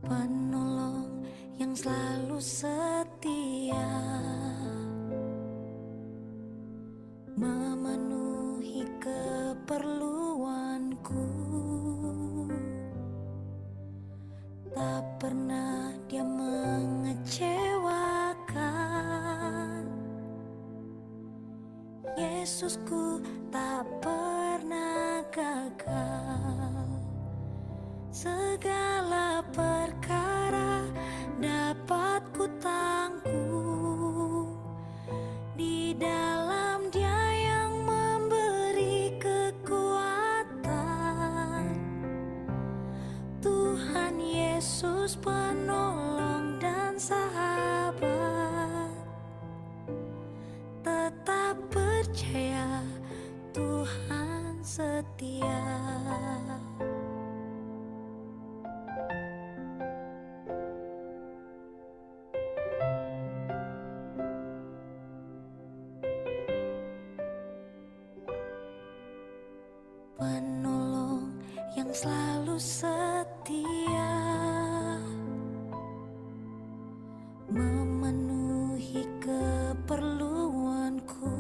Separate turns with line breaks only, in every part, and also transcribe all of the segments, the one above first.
penolong yang selalu setia, memenuhi keperluanku. Tak pernah dia mengecewakan. Yesusku tak pernah gagal. Segala perkara dapat ku tanggung di dalam Dia yang memberi kekuatan. Tuhan Yesus penolong dan sahabat. Tetap percaya Tuhan setia. Penolong yang selalu setia, memenuhi keperluanku.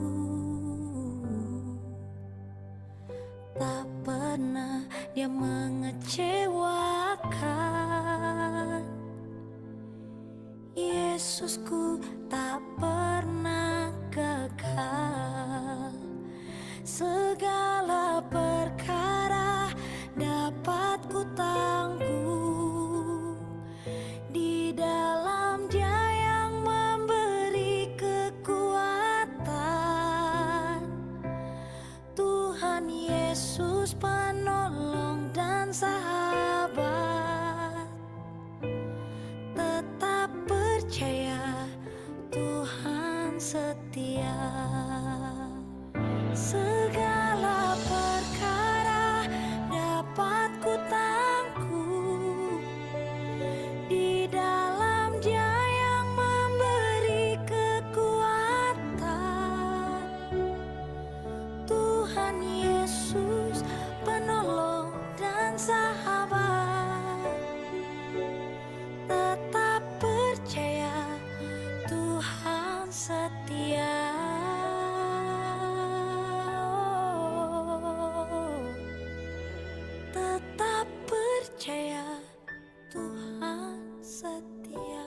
Tak pernah dia mengecewakan. Yesusku tak pernah gagal. Segala perkara dapat ku tanggung di dalam Dia yang memberi kekuatan. Tuhan Yesus penolong dan sahabat. Tetap percaya Tuhan setia. Segala perkara dapat ku tanggung di dalam Dia yang memberi kekuatan. Tuhan Yesus penolong dan sahabat. Tetap percaya Tuhan setia. Tetap percaya Tuhan setia.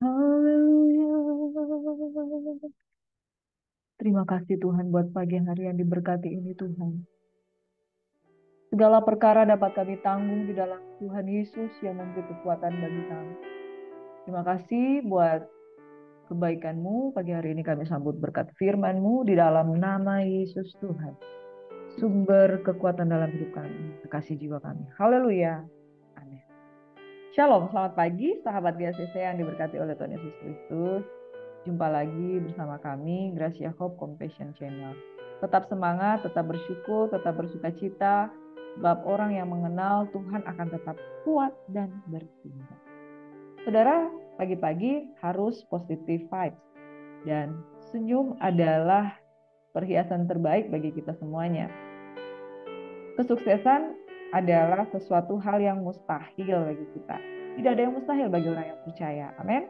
Haleluya. Terima kasih Tuhan buat pagi hari yang diberkati ini Tuhan. Segala perkara dapat kami tanggung di dalam Tuhan Yesus yang memberi kekuatan bagi kami. Terima kasih buat kebaikan-Mu. Pagi hari ini kami sambut berkat firman-Mu di dalam nama Yesus Tuhan. Sumber kekuatan dalam hidup kami, kekasih jiwa kami. Haleluya. Amin. Shalom, selamat pagi sahabat GCC yang diberkati oleh Tuhan Yesus Kristus. Jumpa lagi bersama kami, Gracia Hope Compassion Channel. Tetap semangat, tetap bersyukur, tetap bersukacita, sebab orang yang mengenal Tuhan akan tetap kuat dan bertindak. Saudara, pagi-pagi harus positive vibes. Dan senyum adalah perhiasan terbaik bagi kita semuanya. Kesuksesan adalah sesuatu hal yang mustahil bagi kita. Tidak ada yang mustahil bagi orang yang percaya. Amin.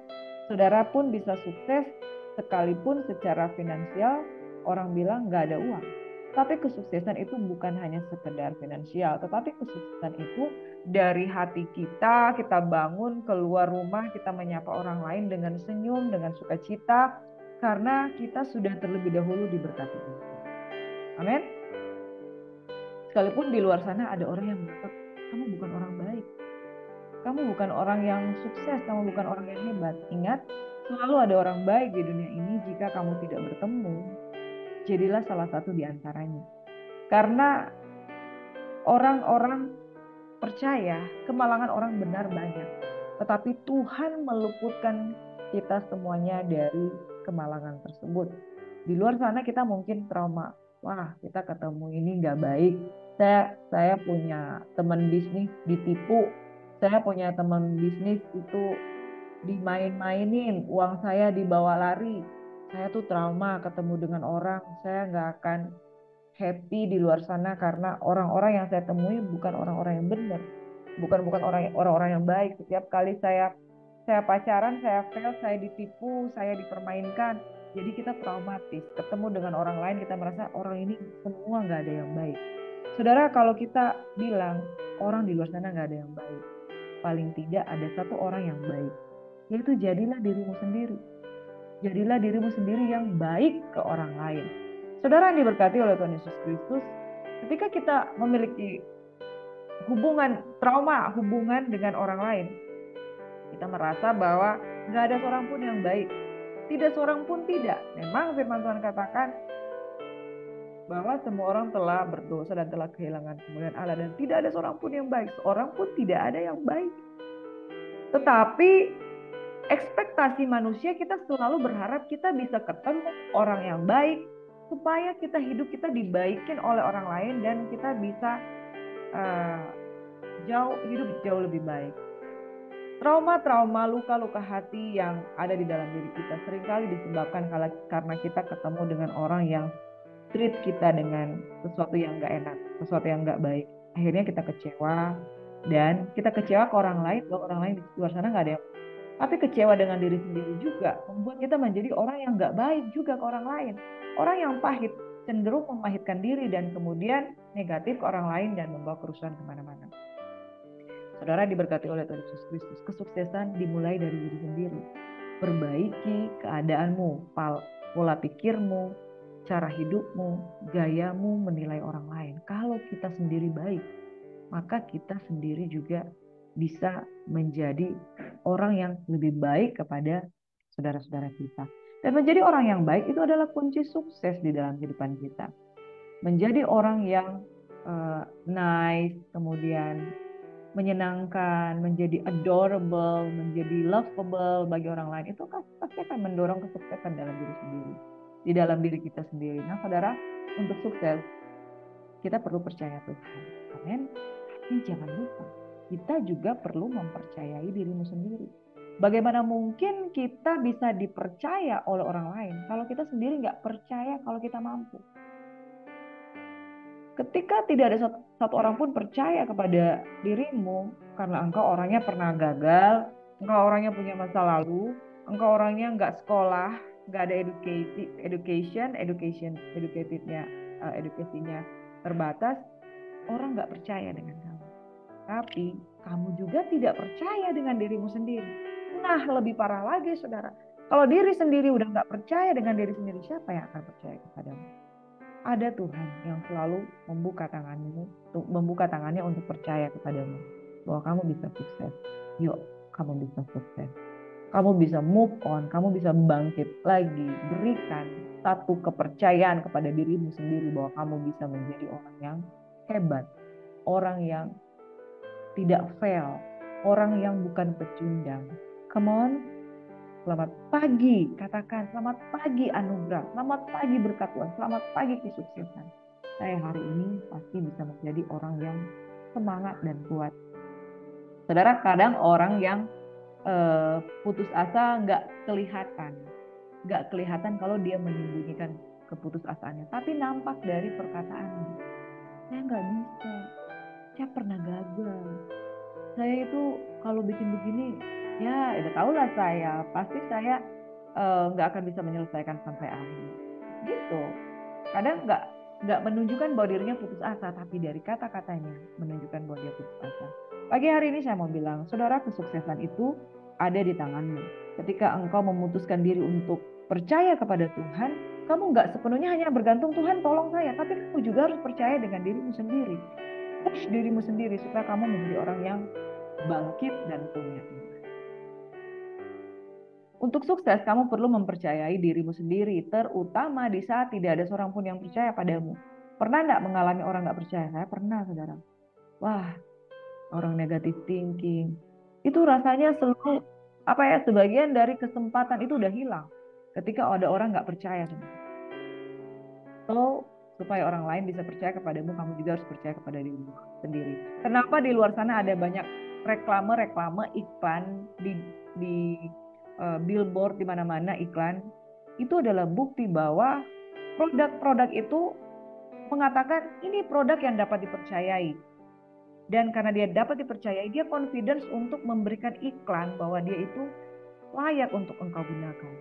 Saudara pun bisa sukses sekalipun secara finansial orang bilang nggak ada uang. Tapi kesuksesan itu bukan hanya sekedar finansial, tetapi kesuksesan itu dari hati kita bangun keluar rumah, kita menyapa orang lain dengan senyum, dengan sukacita, karena kita sudah terlebih dahulu diberkati Tuhan. Amin. Sekalipun di luar sana ada orang yang menganggap kamu bukan orang baik, kamu bukan orang yang sukses, kamu bukan orang yang hebat. Ingat, selalu ada orang baik di dunia ini. Jika kamu tidak bertemu, jadilah salah satu di antaranya. Karena orang-orang percaya kemalangan orang benar banyak, tetapi Tuhan meluputkan kita semuanya dari kemalangan tersebut. Di luar sana kita mungkin trauma, wah kita ketemu ini gak baik, Saya punya teman bisnis ditipu, saya punya teman bisnis itu dimain-mainin, uang saya dibawa lari. Saya tuh trauma ketemu dengan orang, saya nggak akan happy di luar sana karena orang-orang yang saya temui bukan orang-orang yang benar, bukan orang-orang yang baik. Setiap kali saya pacaran, saya fail, saya ditipu, saya dipermainkan. Jadi kita traumatis. Ketemu dengan orang lain kita merasa orang ini semua nggak ada yang baik. Saudara, kalau kita bilang orang di luar sana nggak ada yang baik, paling tidak ada satu orang yang baik, yaitu jadilah dirimu sendiri. Jadilah dirimu sendiri yang baik ke orang lain. Saudara yang diberkati oleh Tuhan Yesus Kristus, ketika kita memiliki hubungan dengan orang lain, kita merasa bahwa nggak ada seorang pun yang baik. Tidak seorang pun tidak. Memang firman Tuhan katakan bahwa semua orang telah berdosa dan telah kehilangan kemuliaan Allah. Dan tidak ada seorang pun yang baik. Seorang pun tidak ada yang baik. Tetapi ekspektasi manusia, kita selalu berharap kita bisa ketemu orang yang baik. Supaya hidup kita dibaikin oleh orang lain. Dan kita bisa hidup jauh lebih baik. Trauma-trauma, luka-luka hati yang ada di dalam diri kita seringkali disebabkan karena kita ketemu dengan orang yang treat kita dengan sesuatu yang gak enak, sesuatu yang gak baik. Akhirnya kita kecewa, dan kita kecewa ke orang lain, bahwa orang lain di luar sana gak ada yang. Tapi kecewa dengan diri sendiri juga membuat kita menjadi orang yang gak baik juga ke orang lain. Orang yang pahit, cenderung memahitkan diri dan kemudian negatif ke orang lain dan membawa kerusuhan kemana-mana. Saudara diberkati oleh Tuhan Yesus Kristus, kesuksesan dimulai dari diri sendiri. Perbaiki keadaanmu, pola pikirmu, cara hidupmu, gayamu menilai orang lain. Kalau kita sendiri baik, maka kita sendiri juga bisa menjadi orang yang lebih baik kepada saudara-saudara kita. Dan menjadi orang yang baik itu adalah kunci sukses di dalam kehidupan kita. Menjadi orang yang nice, kemudian menyenangkan, menjadi adorable, menjadi lovable bagi orang lain, itu pasti akan mendorong kesuksesan dalam diri sendiri, di dalam diri kita sendiri. Nah, saudara, untuk sukses kita perlu percaya Tuhan. Amin. Tapi jangan lupa, kita juga perlu mempercayai dirimu sendiri. Bagaimana mungkin kita bisa dipercaya oleh orang lain kalau kita sendiri nggak percaya kalau kita mampu? Ketika tidak ada satu orang pun percaya kepada dirimu karena engkau orangnya pernah gagal, engkau orangnya punya masa lalu, engkau orangnya nggak sekolah, nggak ada edukasinya terbatas, orang nggak percaya dengan kamu. Tapi kamu juga tidak percaya dengan dirimu sendiri. Nah, lebih parah lagi, saudara. Kalau diri sendiri udah nggak percaya dengan diri sendiri, siapa yang akan percaya kepadamu? Ada Tuhan yang selalu membuka tangannya untuk percaya kepadamu bahwa kamu bisa sukses. Yuk, kamu bisa sukses. Kamu bisa move on, kamu bisa bangkit lagi. Berikan satu kepercayaan kepada dirimu sendiri bahwa kamu bisa menjadi orang yang hebat, orang yang tidak fail, orang yang bukan pecundang. Come on. Selamat pagi, katakan selamat pagi anugerah, selamat pagi berkat Tuhan, selamat pagi kesuksesan. Saya hari ini pasti bisa menjadi orang yang semangat dan kuat. Saudara, kadang orang yang putus asa nggak kelihatan kalau dia menyembunyikan keputusasaannya, tapi nampak dari perkataannya. Saya nggak bisa, saya pernah gagal, saya itu kalau bikin begini, ya udah tahulah pasti saya nggak akan bisa menyelesaikan sampai akhir. Gitu. Kadang nggak menunjukkan bahwa dirinya putus asa, tapi dari kata-katanya menunjukkan bahwa dia putus asa. Pagi hari ini saya mau bilang, saudara, kesuksesan itu ada di tanganmu. Ketika engkau memutuskan diri untuk percaya kepada Tuhan, kamu nggak sepenuhnya hanya bergantung Tuhan tolong saya, tapi kamu juga harus percaya dengan dirimu sendiri. Push dirimu sendiri supaya kamu menjadi orang yang bangkit dan punya iman. Untuk sukses, kamu perlu mempercayai dirimu sendiri, terutama di saat tidak ada seorang pun yang percaya padamu. Pernah nggak mengalami orang nggak percaya? Saya pernah, saudara. Wah, orang negative thinking. Itu rasanya sebagian dari kesempatan itu udah hilang ketika ada orang nggak percaya. So, supaya orang lain bisa percaya kepadamu, kamu juga harus percaya kepada dirimu sendiri. Kenapa di luar sana ada banyak reklame iklan di billboard, di mana-mana iklan? Itu adalah bukti bahwa produk-produk itu mengatakan ini produk yang dapat dipercayai. Dan karena dia dapat dipercayai, dia confidence untuk memberikan iklan bahwa dia itu layak untuk engkau gunakan.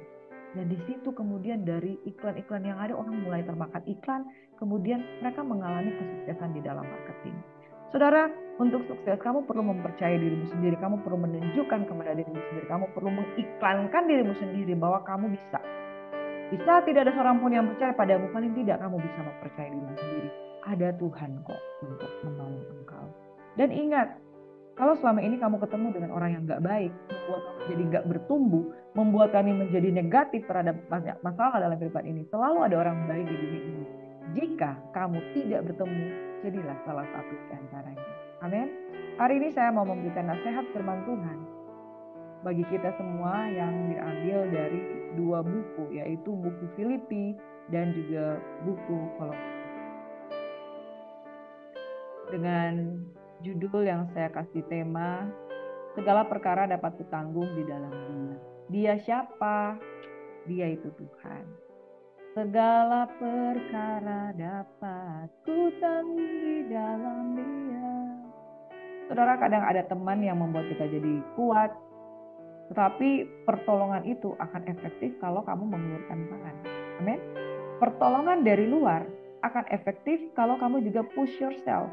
Dan di situ kemudian dari iklan-iklan yang ada, orang mulai termakan iklan, kemudian mereka mengalami kesuksesan di dalam marketing. Saudara, untuk sukses kamu perlu mempercayai dirimu sendiri, kamu perlu menunjukkan kepada dirimu sendiri, kamu perlu mengiklankan dirimu sendiri bahwa kamu bisa. Bisa tidak ada seorang pun yang percaya padamu, paling tidak kamu bisa mempercayai dirimu sendiri. Ada Tuhan kok untuk menolong engkau. Dan ingat, kalau selama ini kamu ketemu dengan orang yang gak baik, membuat kamu jadi gak bertumbuh, membuat kami menjadi negatif terhadap banyak masalah dalam kehidupan ini, selalu ada orang baik di dunia ini. Jika kamu tidak bertemu, jadilah salah satu di antaranya. Amin. Hari ini saya mau memberikan nasihat firman Tuhan bagi kita semua yang diambil dari dua buku, yaitu buku Filipi dan juga buku Kolose. Dengan judul yang saya kasih tema, segala perkara dapat kutanggung di dalam Dia. Dia siapa? Dia itu Tuhan. Segala perkara dapat kutanggung di dalam Dia. Saudara, kadang ada teman yang membuat kita jadi kuat, tetapi pertolongan itu akan efektif kalau kamu mengulurkan tangan. Amin. Pertolongan dari luar akan efektif kalau kamu juga push yourself.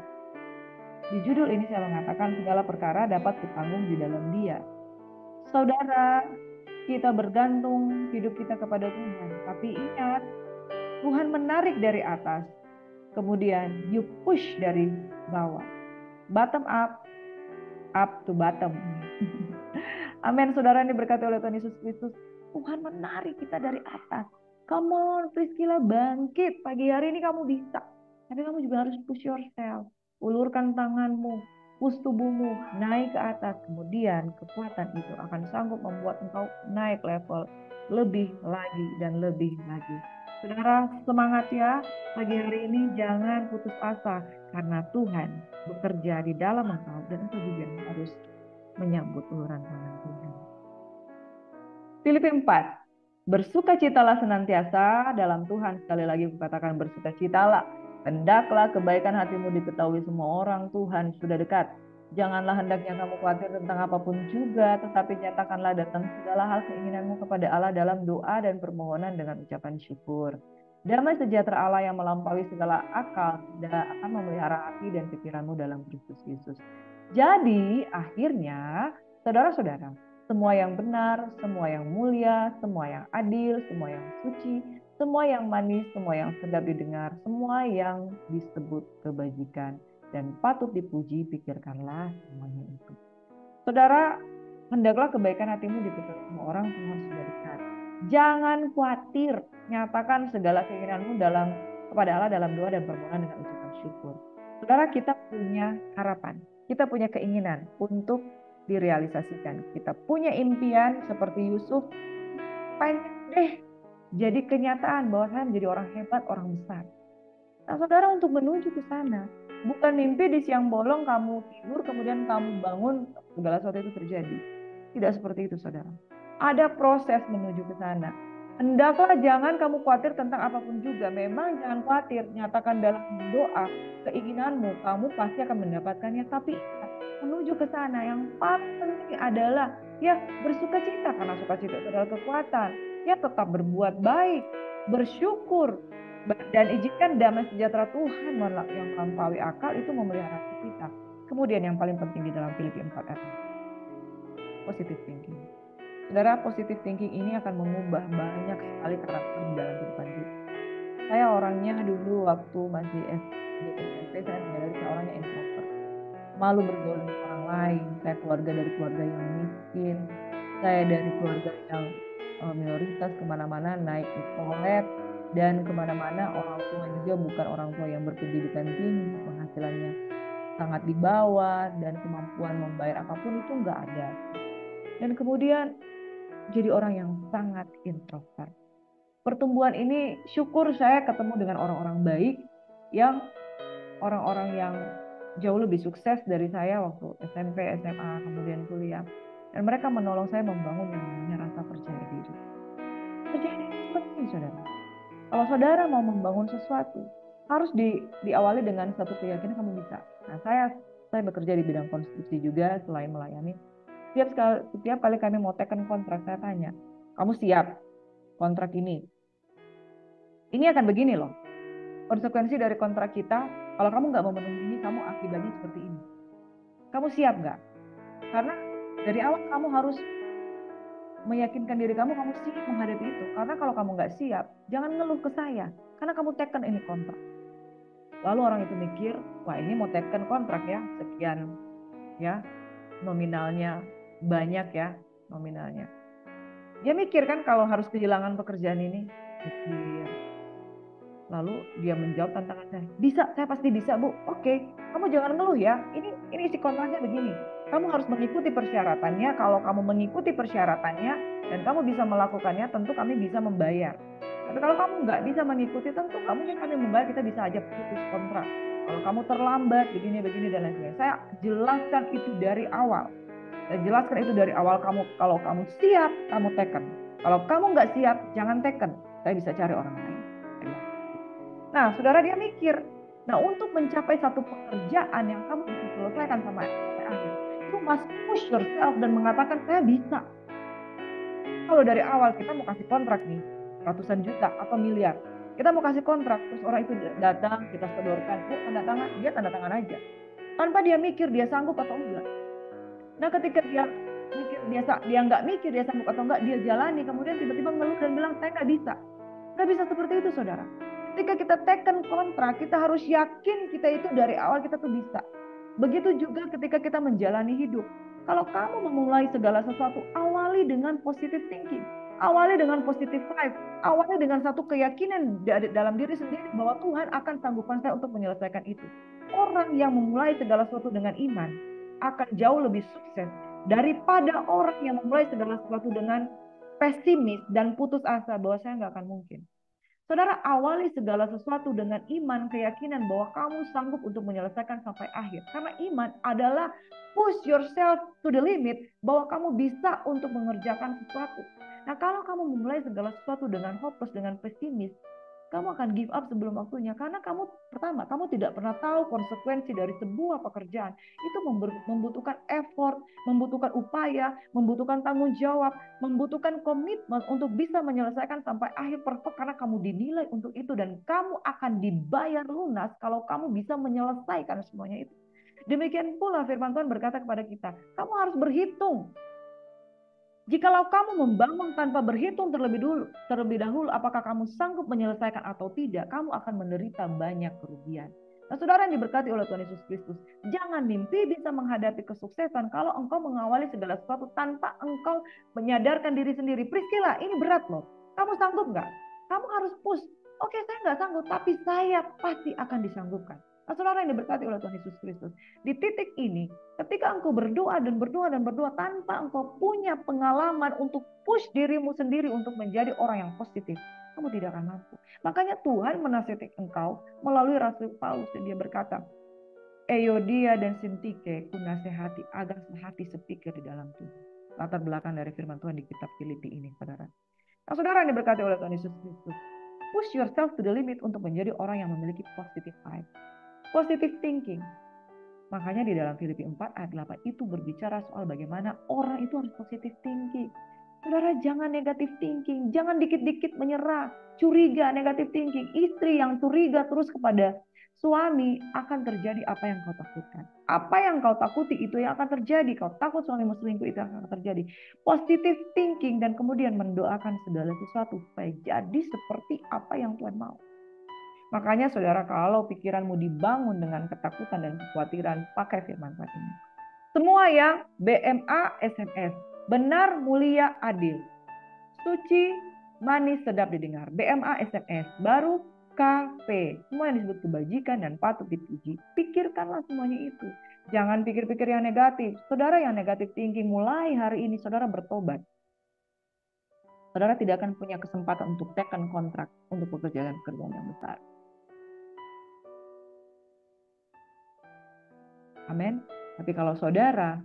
Di judul ini saya mengatakan segala perkara dapat ditanggung di dalam Dia. Saudara, kita bergantung hidup kita kepada Tuhan. Tapi ingat, Tuhan menarik dari atas. Kemudian you push dari bawah. Bottom up, up to bottom. Amin, saudara yang diberkati oleh Tuhan Yesus Kristus. Tuhan menarik kita dari atas. Come on, Priscilla, bangkit. Pagi hari ini kamu bisa. Tapi kamu juga harus push yourself. Ulurkan tanganmu, push tubuhmu, naik ke atas. Kemudian kekuatan itu akan sanggup membuat engkau naik level lebih lagi dan lebih lagi. Saudara, semangat ya. Pagi hari ini jangan putus asa. Karena Tuhan bekerja di dalam engkau. Dan engkau juga harus menyambut uluran tangan Tuhan. Filipi 4. Bersukacitalah senantiasa dalam Tuhan. Sekali lagi kukatakan bersukacitalah. Hendaklah kebaikan hatimu diketahui semua orang, Tuhan sudah dekat. Janganlah hendaknya kamu khawatir tentang apapun juga, tetapi nyatakanlah datang segala hal keinginanmu kepada Allah dalam doa dan permohonan dengan ucapan syukur. Damai sejahtera Allah yang melampaui segala akal akan memelihara hati dan pikiranmu dalam Kristus Yesus. Jadi akhirnya, saudara-saudara, semua yang benar, semua yang mulia, semua yang adil, semua yang suci, semua yang manis, semua yang sedap didengar, semua yang disebut kebajikan dan patut dipuji, pikirkanlah semuanya itu. Saudara, hendaklah kebaikan hatimu diketahui semua orang, Tuhan sudah dekat. Jangan khawatir, nyatakan segala keinginanmu kepada Allah dalam doa dan permohonan dengan ucapan syukur. Saudara, kita punya harapan, kita punya keinginan untuk direalisasikan. Kita punya impian seperti Yusuf, pengen deh jadi kenyataan bahwa saya menjadi orang hebat, orang besar. Nah, saudara, untuk menuju ke sana, bukan mimpi di siang bolong kamu tidur kemudian kamu bangun segala sesuatu itu terjadi. Tidak seperti itu, saudara. Ada proses menuju ke sana. Hendaklah jangan kamu khawatir tentang apapun juga. Memang jangan khawatir, nyatakan dalam doa keinginanmu, kamu pasti akan mendapatkannya. Tapi menuju ke sana yang paling penting adalah ya bersukacita, karena sukacita itu adalah kekuatan. Ya tetap berbuat baik, bersyukur, dan izinkan damai sejahtera Tuhan yang melampaui akal itu memelihara hati kita. Kemudian yang paling penting di dalam Filipi 4 ayat positive thinking. Saudara, positive thinking ini akan mengubah banyak sekali karakter di dalam kehidupan kita. Saya orangnya dulu waktu masih SMP, saya menyadari saya orangnya introvert. Malu bergaul dengan orang lain. Saya keluarga dari keluarga yang miskin. Saya dari keluarga yang minoritas, kemana-mana naik di toilet. Dan kemana-mana orang tua juga bukan orang tua yang berpendidikan tinggi, penghasilannya sangat di bawah, dan kemampuan membayar apapun itu nggak ada. Dan kemudian jadi orang yang sangat introvert. Pertumbuhan ini syukur saya ketemu dengan orang-orang baik, yang orang-orang yang jauh lebih sukses dari saya waktu SMP, SMA, kemudian kuliah. Dan mereka menolong saya membangun yang namanya rasa percaya diri. Percaya diri itu penting, saudara. Kalau saudara mau membangun sesuatu, harus diawali dengan satu keyakinan kamu bisa. Nah, saya bekerja di bidang konstruksi juga selain melayani. Setiap kali kami mau teken kontrak, saya tanya, kamu siap kontrak ini? Ini akan begini loh. Konsekuensi dari kontrak kita, kalau kamu nggak memenuhi ini, kamu akibatnya seperti ini. Kamu siap nggak? Karena dari awal kamu harus meyakinkan diri kamu siap menghadapi itu. Karena kalau kamu nggak siap, jangan ngeluh ke saya. Karena kamu teken ini kontrak. Lalu orang itu mikir, wah ini mau teken kontrak ya, sekian ya, nominalnya banyak ya, nominalnya. Dia mikir kan kalau harus kehilangan pekerjaan ini, mikir. Lalu dia menjawab tantangan saya, bisa, saya pasti bisa Bu. Oke, kamu jangan ngeluh ya, ini isi kontraknya begini. Kamu harus mengikuti persyaratannya, kalau kamu mengikuti persyaratannya, dan kamu bisa melakukannya, tentu kami bisa membayar. Tapi kalau kamu nggak bisa mengikuti, tentu kamu yang kami membayar, kita bisa aja putus kontrak. Kalau kamu terlambat, begini, dan lain sebagainya. Saya jelaskan itu dari awal. Saya jelaskan itu dari awal, kalau kamu siap, kamu teken. Kalau kamu nggak siap, jangan teken. Saya bisa cari orang lain. Nah, saudara dia mikir, nah untuk mencapai satu pekerjaan yang kamu bisa selesaikan sampai akhir, you must push yourself dan mengatakan saya bisa. Kalau dari awal kita mau kasih kontrak nih, ratusan juta atau miliar, kita mau kasih kontrak, terus orang itu datang, kita sodorkan, tanda tangan, dia tanda tangan aja. Tanpa dia mikir dia sanggup atau enggak. Nah ketika dia mikir dia nggak mikir dia sanggup atau enggak, dia jalani, kemudian tiba-tiba ngeluh dan bilang saya nggak bisa. Nggak bisa seperti itu, saudara. Ketika kita teken kontrak, kita harus yakin kita itu dari awal kita tuh bisa. Begitu juga ketika kita menjalani hidup. Kalau kamu memulai segala sesuatu, awali dengan positive thinking. Awali dengan positive vibe. Awali dengan satu keyakinan dalam diri sendiri bahwa Tuhan akan sanggupan saya untuk menyelesaikan itu. Orang yang memulai segala sesuatu dengan iman akan jauh lebih sukses daripada orang yang memulai segala sesuatu dengan pesimis dan putus asa bahwa saya nggak akan mungkin. Saudara, awali segala sesuatu dengan iman, keyakinan bahwa kamu sanggup untuk menyelesaikan sampai akhir. Karena iman adalah push yourself to the limit, bahwa kamu bisa untuk mengerjakan sesuatu. Nah, kalau kamu memulai segala sesuatu dengan hopeless, dengan pesimis, kamu akan give up sebelum waktunya. Karena pertama, kamu tidak pernah tahu konsekuensi dari sebuah pekerjaan. Itu membutuhkan effort, membutuhkan upaya, membutuhkan tanggung jawab, membutuhkan komitmen untuk bisa menyelesaikan sampai akhir perfect. Karena kamu dinilai untuk itu. Dan kamu akan dibayar lunas kalau kamu bisa menyelesaikan semuanya itu. Demikian pula firman Tuhan berkata kepada kita, kamu harus berhitung. Jikalau kamu membangun tanpa berhitung terlebih dahulu apakah kamu sanggup menyelesaikan atau tidak, kamu akan menderita banyak kerugian. Nah, saudara yang diberkati oleh Tuhan Yesus Kristus, jangan mimpi bisa menghadapi kesuksesan kalau engkau mengawali segala sesuatu tanpa engkau menyadarkan diri sendiri. Priscilla, ini berat loh. Kamu sanggup nggak? Kamu harus push. Oke, saya nggak sanggup, tapi saya pasti akan disanggupkan. Nah, saudara yang diberkati oleh Tuhan Yesus Kristus, di titik ini, ketika engkau berdoa tanpa engkau punya pengalaman untuk push dirimu sendiri untuk menjadi orang yang positif, kamu tidak akan mampu. Makanya Tuhan menasihati engkau melalui Rasul Paulus dan dia berkata, Euodia dan Sintike ku nasihati agar sehati sepikir di dalam Tuhan. Latar belakang dari firman Tuhan di kitab Filipi ini, saudara. Nah, saudara yang diberkati oleh Tuhan Yesus Kristus, push yourself to the limit untuk menjadi orang yang memiliki positive vibe. Positive thinking. Makanya di dalam Filipi 4 ayat 8 itu berbicara soal bagaimana orang itu harus positive thinking. Saudara, jangan negative thinking. Jangan dikit-dikit menyerah. Curiga, negative thinking. Istri yang curiga terus kepada suami, akan terjadi apa yang kau takutkan. Apa yang kau takuti itu yang akan terjadi. Kau takut suamimu selingkuh, itu akan terjadi. Positive thinking dan kemudian mendoakan segala sesuatu supaya jadi seperti apa yang Tuhan mau. Makanya saudara, kalau pikiranmu dibangun dengan ketakutan dan kekhawatiran, pakai firman Tuhan ini. Semua yang BMA SMS, benar, mulia, adil, suci, manis, sedap didengar. BMA SMS, baru KP, semua yang disebut kebajikan dan patut dipuji. Pikirkanlah semuanya itu. Jangan pikir-pikir yang negatif. Saudara, yang negatif thinking, mulai hari ini saudara bertobat. Saudara tidak akan punya kesempatan untuk tekan kontrak untuk pekerjaan-pekerjaan yang besar. Amin. Tapi kalau saudara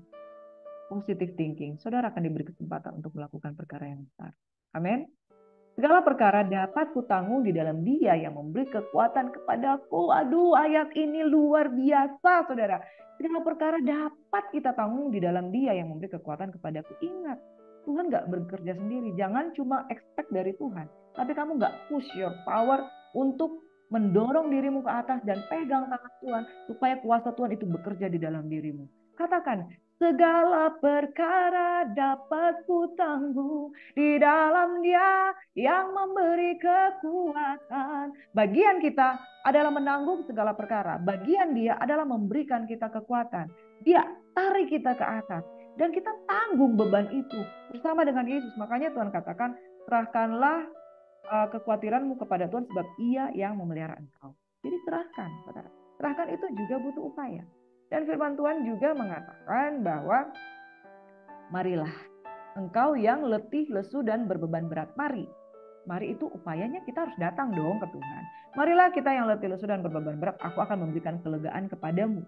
positive thinking, saudara akan diberi kesempatan untuk melakukan perkara yang besar. Amin. Segala perkara dapat kutanggung di dalam Dia yang memberi kekuatan kepadaku. Aduh, ayat ini luar biasa, saudara. Segala perkara dapat kita tanggung di dalam Dia yang memberi kekuatan kepadaku. Ingat, Tuhan gak bekerja sendiri. Jangan cuma expect dari Tuhan. Tapi kamu gak push your power untuk mendorong dirimu ke atas dan pegang tangan Tuhan supaya kuasa Tuhan itu bekerja di dalam dirimu. Katakan, segala perkara dapat kutanggung di dalam Dia yang memberi kekuatan. Bagian kita adalah menanggung segala perkara. Bagian Dia adalah memberikan kita kekuatan. Dia tarik kita ke atas. Dan kita tanggung beban itu bersama dengan Yesus. Makanya Tuhan katakan, serahkanlah kekhawatiranmu kepada Tuhan sebab Ia yang memelihara engkau. Jadi serahkan, saudara. Serahkan itu juga butuh upaya. Dan firman Tuhan juga mengatakan bahwa marilah engkau yang letih, lesu, dan berbeban berat. Mari itu upayanya kita harus datang dong ke Tuhan. Marilah kita yang letih, lesu, dan berbeban berat, aku akan memberikan kelegaan kepadamu.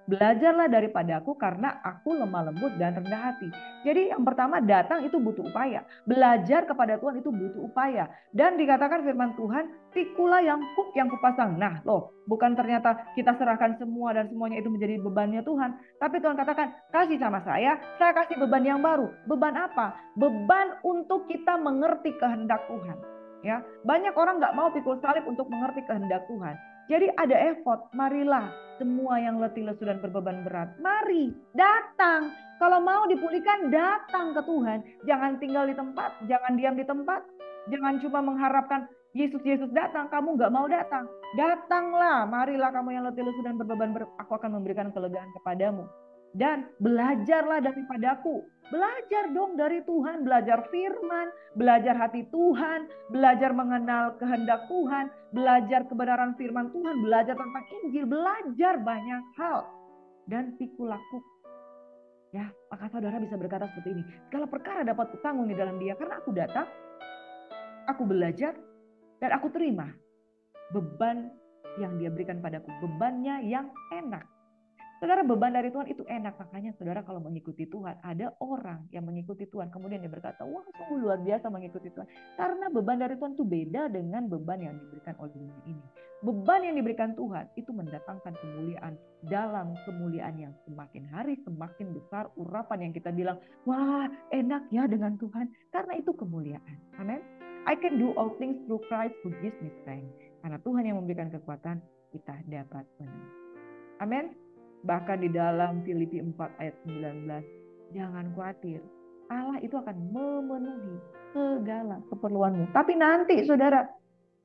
Belajarlah daripadaku karena aku lemah lembut dan rendah hati. Jadi yang pertama datang itu butuh upaya. Belajar kepada Tuhan itu butuh upaya. Dan dikatakan firman Tuhan, pikulah yang kupasang. Nah loh, bukan ternyata kita serahkan semua dan semuanya itu menjadi bebannya Tuhan. Tapi Tuhan katakan, kasih sama saya kasih beban yang baru. Beban apa? Beban untuk kita mengerti kehendak Tuhan. Ya, banyak orang nggak mau pikul salib untuk mengerti kehendak Tuhan. Jadi ada effort, marilah semua yang letih, lesu, dan berbeban berat. Mari, datang. Kalau mau dipulihkan, datang ke Tuhan. Jangan tinggal di tempat, jangan diam di tempat. Jangan cuma mengharapkan Yesus datang, kamu gak mau datang. Datanglah, marilah kamu yang letih, lesu, dan berbeban berat. Aku akan memberikan kelegaan kepadamu. Dan belajarlah daripadaku. Belajar dong dari Tuhan, belajar firman, belajar hati Tuhan, belajar mengenal kehendak Tuhan, belajar kebenaran firman Tuhan, belajar tentang Injil, belajar banyak hal. Dan pikul laku. Ya, maka saudara bisa berkata seperti ini, segala perkara dapat kutanggung di dalam Dia karena aku datang, aku belajar, dan aku terima beban yang Dia berikan padaku, bebannya yang enak. Saudara, beban dari Tuhan itu enak. Makanya saudara kalau mengikuti Tuhan, ada orang yang mengikuti Tuhan kemudian dia berkata, wah sungguh luar biasa mengikuti Tuhan. Karena beban dari Tuhan itu beda dengan beban yang diberikan oleh dunia ini. Beban yang diberikan Tuhan itu mendatangkan kemuliaan. Dalam kemuliaan yang semakin hari semakin besar, urapan yang kita bilang, wah enak ya dengan Tuhan. Karena itu kemuliaan. Amin. I can do all things through Christ who gives me strength. Karena Tuhan yang memberikan kekuatan, kita dapat menang. Amin. Bahkan di dalam Filipi 4 ayat 19, jangan khawatir, Allah itu akan memenuhi segala keperluanmu. Tapi nanti saudara,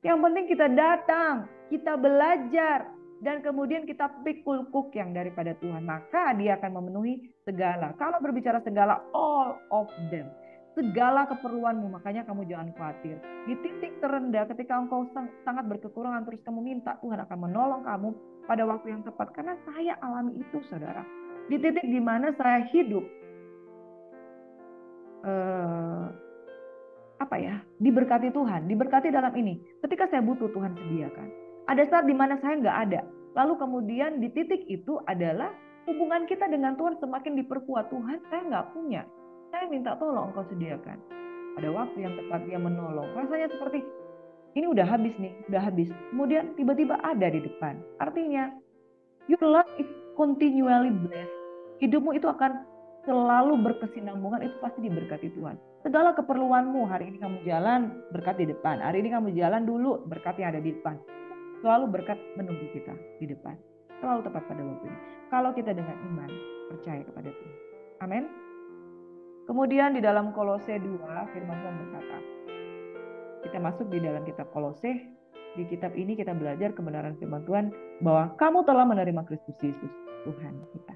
yang penting kita datang, kita belajar, dan kemudian kita pikul kuk yang daripada Tuhan. Maka Dia akan memenuhi segala. Kalau berbicara segala, all of them. Segala keperluanmu, makanya kamu jangan khawatir. Di titik terendah ketika engkau sangat berkekurangan, terus kamu minta, Tuhan akan menolong kamu pada waktu yang tepat. Karena saya alami itu saudara. Di titik dimana saya hidup diberkati Tuhan, diberkati dalam ini. Ketika saya butuh, Tuhan sediakan. Ada saat dimana saya nggak ada. Lalu kemudian di titik itu adalah hubungan kita dengan Tuhan semakin diperkuat. Tuhan, saya nggak punya. Saya minta tolong engkau sediakan. Pada waktu yang tepat Dia menolong. Rasanya seperti ini udah habis nih, udah habis. Kemudian tiba-tiba ada di depan. Artinya, your life is continually blessed. Hidupmu itu akan selalu berkesinambungan, itu pasti diberkati Tuhan. Segala keperluanmu, hari ini kamu jalan, berkat di depan. Hari ini kamu jalan dulu, berkat yang ada di depan. Selalu berkat menunggu kita di depan. Selalu tepat pada waktunya. Kalau kita dengan iman, percaya kepada Tuhan. Amin. Kemudian di dalam Kolose 2, firman Tuhan berkata, kita masuk di dalam kitab Kolose. Di kitab ini kita belajar kebenaran firman Tuhan bahwa kamu telah menerima Kristus Yesus, Tuhan kita.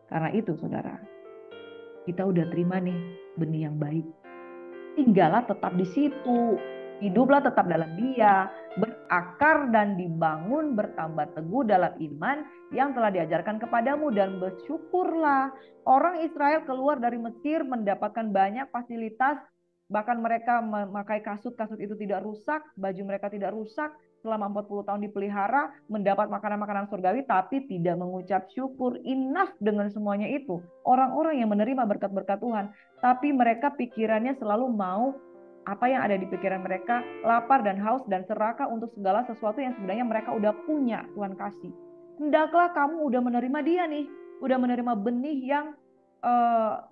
Karena itu saudara, kita udah terima nih benih yang baik. Tinggallah tetap di situ. Hiduplah tetap dalam Dia, berakar dan dibangun, bertambah teguh dalam iman yang telah diajarkan kepadamu, dan bersyukurlah. Orang Israel keluar dari Mesir mendapatkan banyak fasilitas, bahkan mereka memakai kasut itu tidak rusak, baju mereka tidak rusak, selama 40 tahun dipelihara, mendapat makanan-makanan surgawi, tapi tidak mengucap syukur. Enough dengan semuanya itu. Orang-orang yang menerima berkat-berkat Tuhan, tapi mereka pikirannya selalu mau apa yang ada di pikiran mereka, lapar dan haus dan serakah untuk segala sesuatu yang sebenarnya mereka udah punya, Tuhan kasih. Hendaklah kamu udah menerima dia nih, udah menerima benih yang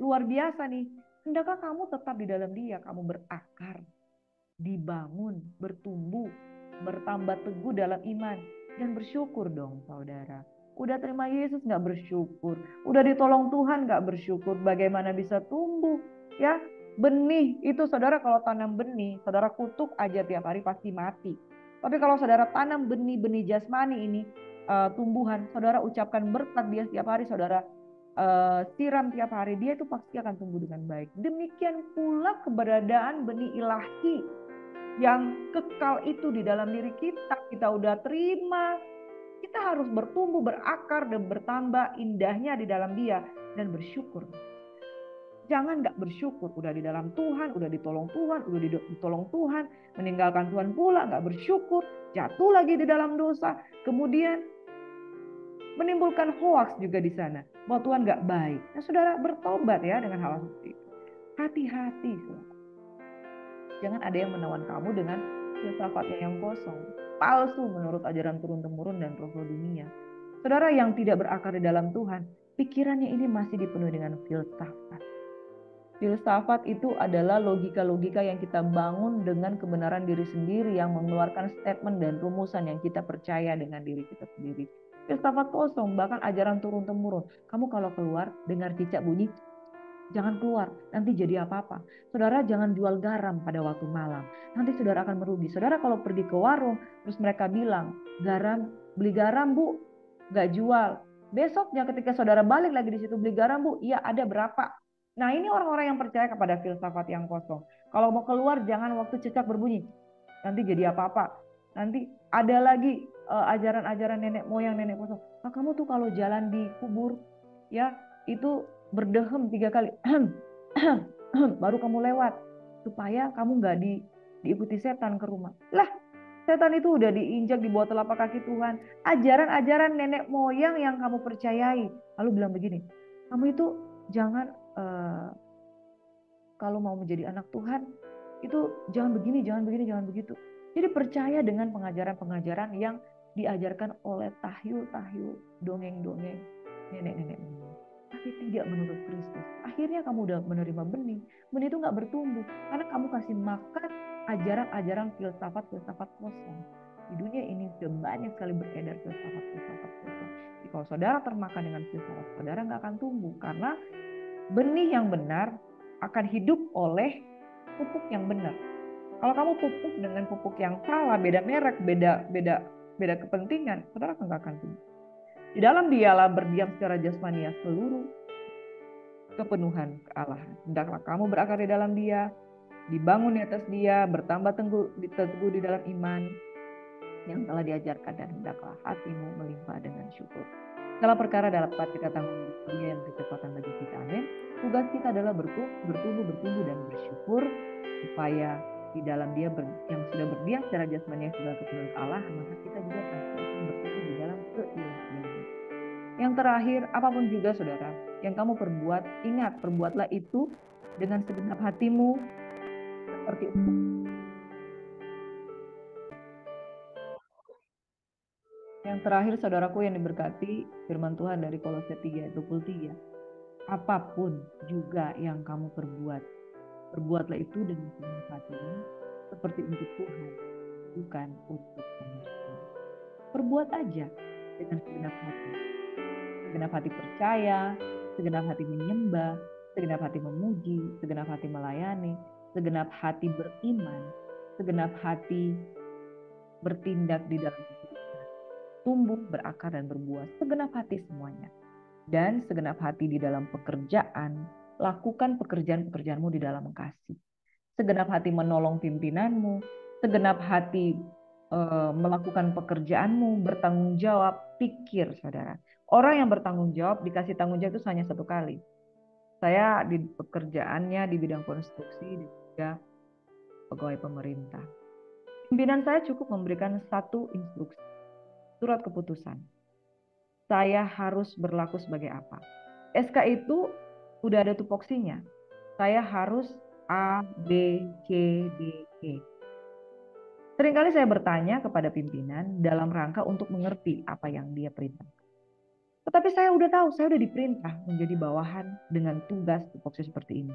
luar biasa nih. Hendaklah kamu tetap di dalam dia, kamu berakar, dibangun, bertumbuh, bertambah teguh dalam iman. Dan bersyukur dong saudara. Udah terima Yesus nggak bersyukur. Udah ditolong Tuhan nggak bersyukur. Bagaimana bisa tumbuh? Ya, benih itu saudara kalau tanam benih, saudara kutuk aja tiap hari pasti mati. Tapi kalau saudara tanam benih-benih jasmani ini, tumbuhan, saudara ucapkan berkat dia setiap hari, saudara siram tiap hari, dia itu pasti akan tumbuh dengan baik. Demikian pula keberadaan benih ilahi yang kekal itu di dalam diri kita. Kita udah terima, kita harus bertumbuh, berakar, dan bertambah indahnya di dalam dia. Dan bersyukur. Jangan gak bersyukur, udah di dalam Tuhan, udah ditolong Tuhan, udah ditolong Tuhan, meninggalkan Tuhan pula, gak bersyukur, jatuh lagi di dalam dosa. Kemudian menimbulkan hoaks juga di sana, bahwa Tuhan gak baik. Nah saudara, bertobat ya dengan hal seperti itu. Hati-hati saudara. Jangan ada yang menawan kamu dengan filsafatnya yang kosong, palsu menurut ajaran turun-temurun dan roh dunia. Saudara yang tidak berakar di dalam Tuhan, pikirannya ini masih dipenuhi dengan filsafat. Filsafat itu adalah logika-logika yang kita bangun dengan kebenaran diri sendiri, yang mengeluarkan statement dan rumusan yang kita percaya dengan diri kita sendiri. Filsafat kosong, bahkan ajaran turun-temurun. Kamu kalau keluar dengar cicak bunyi, jangan keluar, nanti jadi apa-apa. Saudara jangan jual garam pada waktu malam, nanti saudara akan merugi. Saudara kalau pergi ke warung, terus mereka bilang, garam, beli garam bu, gak jual. Besoknya ketika saudara balik lagi di situ, beli garam bu, iya ada berapa. Nah ini orang-orang yang percaya kepada filsafat yang kosong. Kalau mau keluar jangan waktu cicak berbunyi, nanti jadi apa-apa. Nanti ada lagi ajaran-ajaran nenek moyang, nenek kosong. Nah, kamu tuh kalau jalan di kubur, ya itu berdehem 3 kali baru kamu lewat, supaya kamu nggak diikuti setan ke rumah. Lah setan itu udah diinjak di bawah telapak kaki Tuhan. Ajaran-ajaran nenek moyang yang kamu percayai. Lalu bilang begini, kamu itu jangan kalau mau menjadi anak Tuhan itu jangan begini, jangan begini, jangan begitu. Jadi percaya dengan pengajaran-pengajaran yang diajarkan oleh tahyul-tahyul, dongeng-dongeng nenek-nenek moyang. Tapi tidak menurut Kristus. Akhirnya kamu udah menerima benih. Benih itu gak bertumbuh. Karena kamu kasih makan ajaran-ajaran filsafat-filsafat kosong. Di dunia ini sudah banyak sekali beredar filsafat-filsafat kosong. Jadi kalau saudara termakan dengan filsafat, saudara gak akan tumbuh. Karena benih yang benar akan hidup oleh pupuk yang benar. Kalau kamu pupuk dengan pupuk yang salah, beda merek, beda kepentingan, saudara nggak akan tumbuh. Di dalam dialah berdiam secara jasmania seluruh kepenuhan kealahan. Hendaklah kamu berakar di dalam dia, dibangun di atas dia, bertambah teguh di dalam iman yang telah diajarkan, dan hendaklah hatimu melimpah dengan syukur. Segala perkara dapat kita tanggung dia yang kecepatan bagi kita. Amin. Tugas kita adalah bertumbuh dan bersyukur, supaya di dalam dia yang sudah berdiam secara jasmani segala kepenuhan Allah, maka kita juga pasti akan bertumbuh di dalam keilahian. Yang terakhir, apapun juga saudara yang kamu perbuat, ingat, perbuatlah itu dengan segenap hatimu seperti yang terakhir saudaraku yang diberkati, firman Tuhan dari Kolose 3:23. Apapun juga yang kamu perbuat, perbuatlah itu dengan segenap hatimu seperti untuk Tuhan, bukan untuk manusia. Perbuat aja dengan segenap hati. Segenap hati percaya, segenap hati menyembah, segenap hati memuji, segenap hati melayani, segenap hati beriman, segenap hati bertindak di dalam kehidupan, tumbuh, berakar, dan berbuah, segenap hati semuanya. Dan segenap hati di dalam pekerjaan, lakukan pekerjaan-pekerjaanmu di dalam kasih. Segenap hati menolong pimpinanmu, segenap hati melakukan pekerjaanmu, bertanggung jawab. Pikir saudara, orang yang bertanggung jawab dikasih tanggung jawab itu hanya satu kali. Saya di pekerjaannya di bidang konstruksi dan juga pegawai pemerintah. Pimpinan saya cukup memberikan satu instruksi, surat keputusan. Saya harus berlaku sebagai apa? SK itu udah ada tupoksinya. Saya harus A, B, C, D, E. Seringkali saya bertanya kepada pimpinan dalam rangka untuk mengerti apa yang dia perintah. Tetapi saya udah tahu, saya udah diperintah menjadi bawahan dengan tugas tupoksi seperti ini.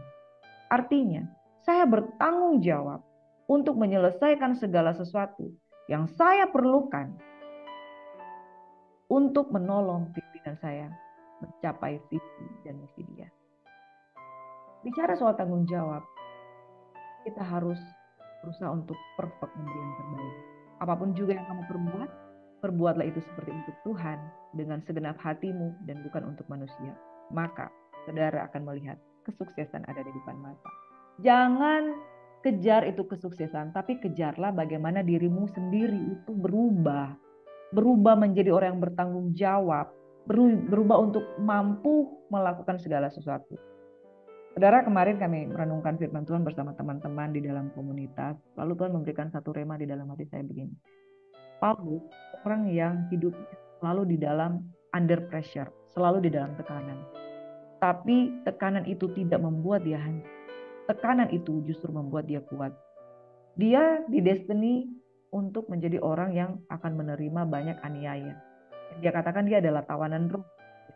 Artinya, saya bertanggung jawab untuk menyelesaikan segala sesuatu yang saya perlukan untuk menolong pimpinan saya mencapai visi dan misi dia. Bicara soal tanggung jawab, kita harus berusaha untuk perfect memberi yang terbaik. Apapun juga yang kamu perbuat, perbuatlah itu seperti untuk Tuhan dengan segenap hatimu dan bukan untuk manusia. Maka saudara akan melihat kesuksesan ada di depan mata. Jangan kejar itu kesuksesan, tapi kejarlah bagaimana dirimu sendiri itu berubah. Berubah menjadi orang yang bertanggung jawab, berubah untuk mampu melakukan segala sesuatu. Saudara, kemarin kami merenungkan firman Tuhan bersama teman-teman di dalam komunitas. Lalu Tuhan memberikan satu rema di dalam hati saya begini. Paulus, orang yang hidup selalu di dalam under pressure, selalu di dalam tekanan. Tapi tekanan itu tidak membuat dia hancur. Tekanan itu justru membuat dia kuat. Dia didestiny untuk menjadi orang yang akan menerima banyak aniaya. Dia katakan dia adalah tawanan roh.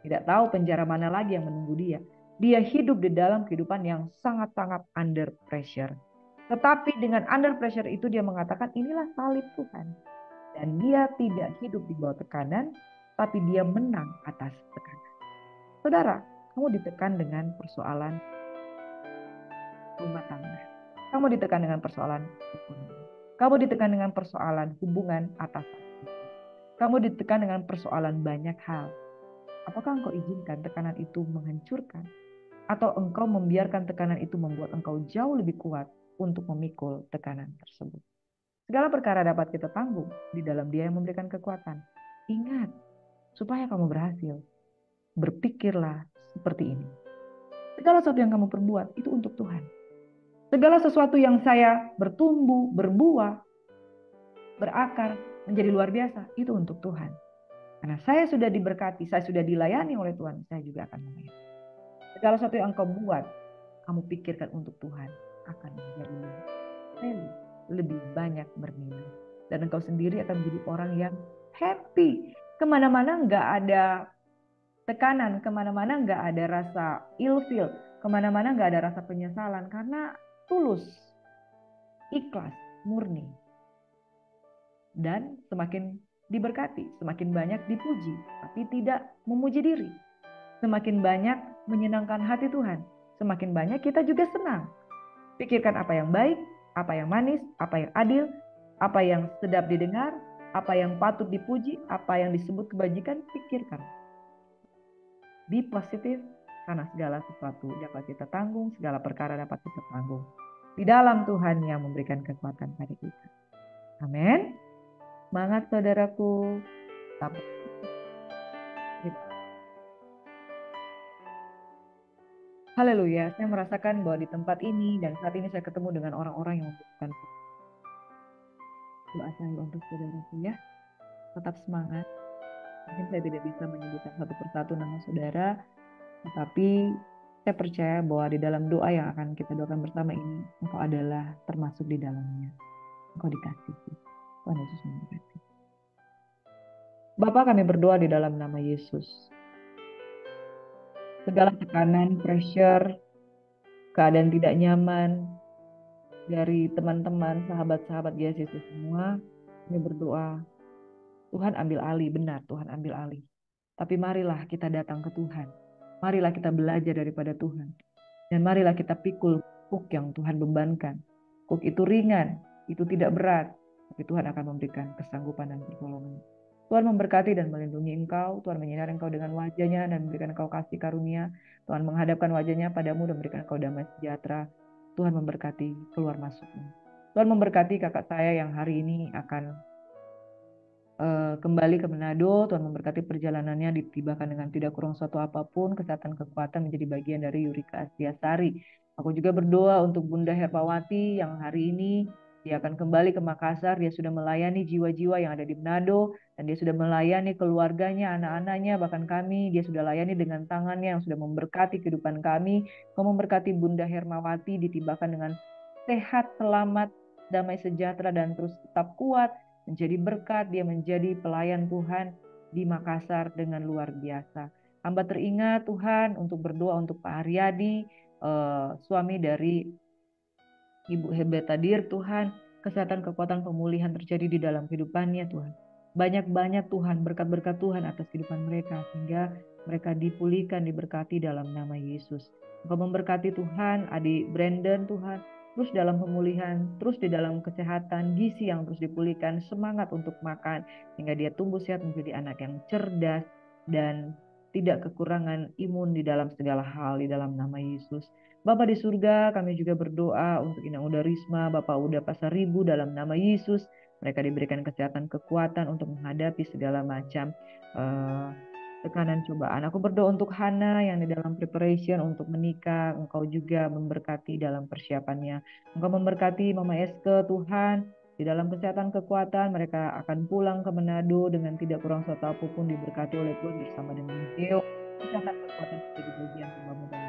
Tidak tahu penjara mana lagi yang menunggu dia. Dia hidup di dalam kehidupan yang sangat-sangat under pressure. Tetapi dengan under pressure itu dia mengatakan inilah salib Tuhan. Dan dia tidak hidup di bawah tekanan, tapi dia menang atas tekanan. Saudara, kamu ditekan dengan persoalan rumah tangga. Kamu ditekan dengan persoalan ekonomi. Kamu ditekan dengan persoalan hubungan atasan. Kamu ditekan dengan persoalan banyak hal. Apakah engkau izinkan tekanan itu menghancurkan? Atau engkau membiarkan tekanan itu membuat engkau jauh lebih kuat untuk memikul tekanan tersebut? Segala perkara dapat kita tanggung di dalam Dia yang memberikan kekuatan. Ingat, supaya kamu berhasil, berpikirlah seperti ini. Segala sesuatu yang kamu perbuat itu untuk Tuhan. Segala sesuatu yang saya bertumbuh, berbuah, berakar, menjadi luar biasa, itu untuk Tuhan. Karena saya sudah diberkati, saya sudah dilayani oleh Tuhan, saya juga akan melayani. Segala sesuatu yang engkau buat, kamu pikirkan untuk Tuhan, akan menjadi lebih banyak bernilai. Dan engkau sendiri akan menjadi orang yang happy. Kemana-mana nggak ada tekanan, kemana-mana nggak ada rasa ilfeel, kemana-mana nggak ada rasa penyesalan, karena tulus, ikhlas, murni. Dan semakin diberkati, semakin banyak dipuji, tapi tidak memuji diri. Semakin banyak menyenangkan hati Tuhan, semakin banyak kita juga senang. Pikirkan apa yang baik, apa yang manis, apa yang adil, apa yang sedap didengar, apa yang patut dipuji, apa yang disebut kebajikan, pikirkan. Be positif, karena segala sesuatu dapat kita tanggung, segala perkara dapat kita tanggung. Di dalam Tuhan yang memberikan kekuatan pada kita. Amin. Semangat saudaraku. Haleluya, saya merasakan bahwa di tempat ini dan saat ini saya ketemu dengan orang-orang yang membutuhkan doa saya untuk saudaraku ya. Tetap semangat. Mungkin saya tidak bisa menyebutkan satu persatu nama saudara, tetapi saya percaya bahwa di dalam doa yang akan kita doakan bersama ini, engkau adalah termasuk di dalamnya. Engkau dikasihi. Tuhan Yesus memberkati. Bapa, kami berdoa di dalam nama Yesus. Segala tekanan, pressure, keadaan tidak nyaman dari teman-teman, sahabat-sahabat Yesus semua, kami berdoa, Tuhan ambil alih, benar Tuhan ambil alih. Tapi marilah kita datang ke Tuhan. Marilah kita belajar daripada Tuhan. Dan marilah kita pikul kuk yang Tuhan bebankan. Kuk itu ringan, itu tidak berat. Tapi Tuhan akan memberikan kesanggupan dan pertolongan. Tuhan memberkati dan melindungi engkau. Tuhan menyinari engkau dengan wajahnya dan memberikan engkau kasih karunia. Tuhan menghadapkan wajahnya padamu dan memberikan engkau damai sejahtera. Tuhan memberkati keluar masukmu. Tuhan memberkati kakak saya yang hari ini akan kembali ke Manado. Tuhan memberkati perjalanannya, ditibakan dengan tidak kurang suatu apapun, kesehatan kekuatan menjadi bagian dari Yurika Astiasari. Aku juga berdoa untuk Bunda Herpawati yang hari ini Dia akan kembali ke Makassar, dia sudah melayani jiwa-jiwa yang ada di Manado, dan dia sudah melayani keluarganya, anak-anaknya, bahkan kami. Dia sudah layani dengan tangannya yang sudah memberkati kehidupan kami. Kau memberkati Bunda Hermawati ditibakan dengan sehat, selamat, damai sejahtera, dan terus tetap kuat. Menjadi berkat, dia menjadi pelayan Tuhan di Makassar dengan luar biasa. Hamba teringat Tuhan untuk berdoa untuk Pak Haryadi, suami dari Ibu Hebetadir. Tuhan, kesehatan, kekuatan, pemulihan terjadi di dalam kehidupannya Tuhan. Banyak-banyak Tuhan, berkat-berkat Tuhan atas kehidupan mereka, sehingga mereka dipulihkan, diberkati dalam nama Yesus. Engkau memberkati Tuhan, adik Brandon Tuhan, terus dalam pemulihan, terus di dalam kesehatan, gizi yang terus dipulihkan, semangat untuk makan, sehingga dia tumbuh sehat menjadi anak yang cerdas dan tidak kekurangan imun di dalam segala hal di dalam nama Yesus. Bapa di surga, kami juga berdoa untuk Inang Uda Risma, Bapak Uda Pasaribu dalam nama Yesus. Mereka diberikan kesehatan, kekuatan untuk menghadapi segala macam tekanan cobaan. Aku berdoa untuk Hana yang di dalam preparation untuk menikah. Engkau juga memberkati dalam persiapannya. Engkau memberkati Mama Eske Tuhan. Di dalam kesehatan, kekuatan, mereka akan pulang ke Manado dengan tidak kurang suatu apapun, diberkati oleh Tuhan bersama dengan Geo. Kesehatan, kekuatan menjadi bagian tumbamu dan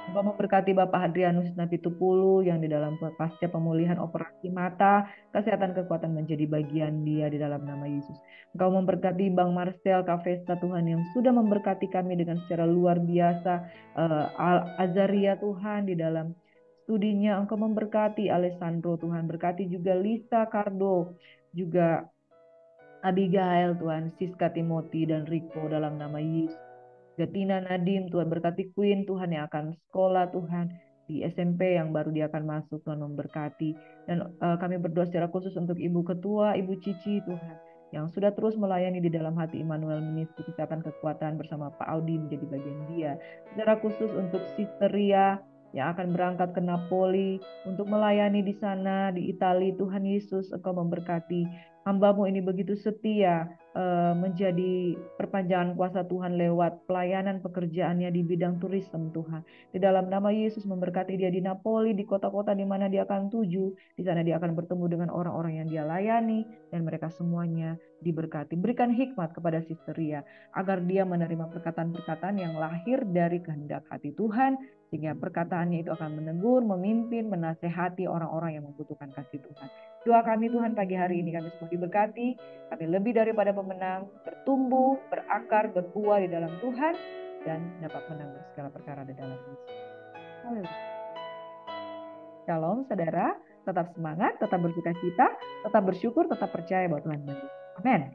Engkau memberkati Bapak Hadrianus Napitupulu yang di dalam pasca pemulihan operasi mata, kesehatan, kekuatan menjadi bagian dia di dalam nama Yesus. Engkau memberkati Bang Marcel Kavesta Tuhan yang sudah memberkati kami dengan secara luar biasa. Azaria Tuhan di dalam studinya, Engkau memberkati Alessandro Tuhan, berkati juga Lisa Cardo, juga Abigail Tuhan, Siska Timothy dan Rico dalam nama Yesus. Gatina Nadim, Tuhan berkati Queen, Tuhan yang akan sekolah, Tuhan di SMP yang baru dia akan masuk, Tuhan memberkati. Dan kami berdoa secara khusus untuk Ibu Ketua, Ibu Cici, Tuhan yang sudah terus melayani di dalam hati Immanuel Ministry, kesehatan, kekuatan bersama Pak Audi menjadi bagian dia. Secara khusus untuk Sister Ria yang akan berangkat ke Napoli untuk melayani di sana, di Italia. Tuhan Yesus, Engkau memberkati. Hambamu ini begitu setia, menjadi perpanjangan kuasa Tuhan lewat pelayanan pekerjaannya di bidang turisme Tuhan. Di dalam nama Yesus memberkati dia di Napoli, di kota-kota di mana dia akan tuju. Di sana dia akan bertemu dengan orang-orang yang dia layani dan mereka semuanya diberkati. Berikan hikmat kepada Sister Ria agar dia menerima perkataan-perkataan yang lahir dari kehendak hati Tuhan, sehingga perkataannya itu akan menegur, memimpin, menasehati orang-orang yang membutuhkan kasih Tuhan. Doa kami Tuhan pagi hari ini, kami semua diberkati, kami lebih daripada pemenang, bertumbuh, berakar, berbuah di dalam Tuhan, dan dapat menang segala perkara di dalam Yesus. Haleluya. Shalom saudara, tetap semangat, tetap bersuka cita, tetap bersyukur, tetap percaya bahwa Tuhan mampu. Amin.